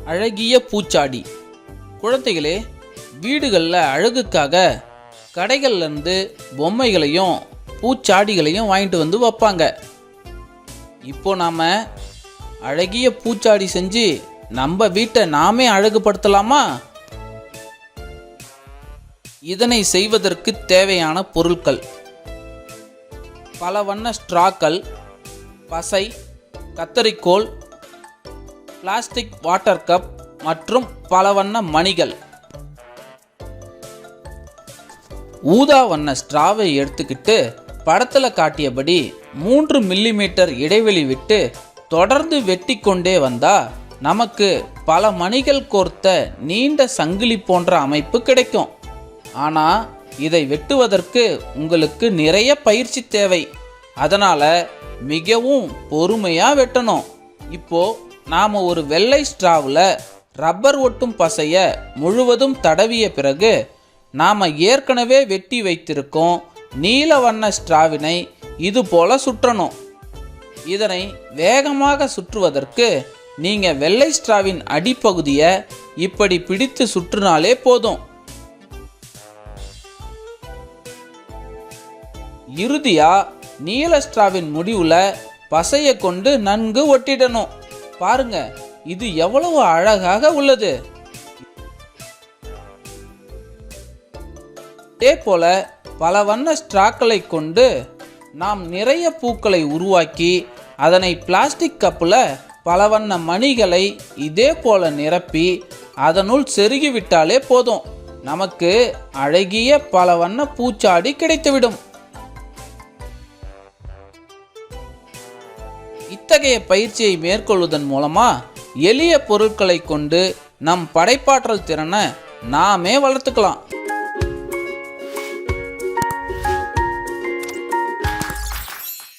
அழகிய பூச்சாடி. குழந்தைகளே, வீடுகளில் அழகுக்காக கடைகள்லேருந்து பொம்மைகளையும் பூச்சாடிகளையும் வாங்கிட்டு வந்து வைப்பாங்க. இப்போ நாம் அழகிய பூச்சாடி செஞ்சு நம்ம வீட்டை நாமே அழகுபடுத்தலாமா? இதனை செய்வதற்கு தேவையான பொருட்கள்: பல வண்ண ஸ்ட்ராக்கள், பசை, கத்தரிக்கோல், பிளாஸ்டிக் வாட்டர் கப் மற்றும் பல வண்ண மணிகள். ஊதா வண்ண ஸ்ட்ராவை எடுத்துக்கிட்டு படத்தில் காட்டியபடி 3 மில்லிமீட்டர் இடைவெளி விட்டு தொடர்ந்து வெட்டி கொண்டே வந்தா நமக்கு பல மணிகள் கோர்த்த நீண்ட சங்கிலி போன்ற அமைப்பு கிடைக்கும். ஆனால் இதை வெட்டுவதற்கு உங்களுக்கு நிறைய பயிற்சி தேவை. அதனால் மிகவும் பொறுமையாக வெட்டணும். இப்போ நாம் ஒரு வெள்ளை ஸ்ட்ராவில் ரப்பர் ஒட்டும் பசையை முழுவதும் தடவிய பிறகு நாம் ஏற்கனவே வெட்டி வைத்திருக்கோம் நீல வண்ண ஸ்ட்ராவினை இது போல சுற்றணும். இதனை வேகமாக சுற்றுவதற்கு நீங்கள் வெள்ளை ஸ்ட்ராவின் அடிப்பகுதியை இப்படி பிடித்து சுற்றினாலே போதும். இறுதியா நீல ஸ்ட்ராவின் முடிவில் பசையை கொண்டு நன்கு ஒட்டிடணும். பாருங்க, இது எவ்வளவு அழகாக உள்ளது. இதே போல பல வண்ண ஸ்ட்ராக்களை கொண்டு நாம் நிறைய பூக்களை உருவாக்கி அதனை பிளாஸ்டிக் கப்பில் பல வண்ண மணிகளை இதே போல நிரப்பி அதனுள் செருகிவிட்டாலே போதும். நமக்கு அழகிய பல வண்ண பூச்சாடி கிடைத்துவிடும். இத்தகைய பயிற்சியை மேற்கொள்வதன் மூலமா எளிய பொருட்களை கொண்டு நம் படைப்பாற்றல் திறனை நாமே வளர்த்துக்கலாம்.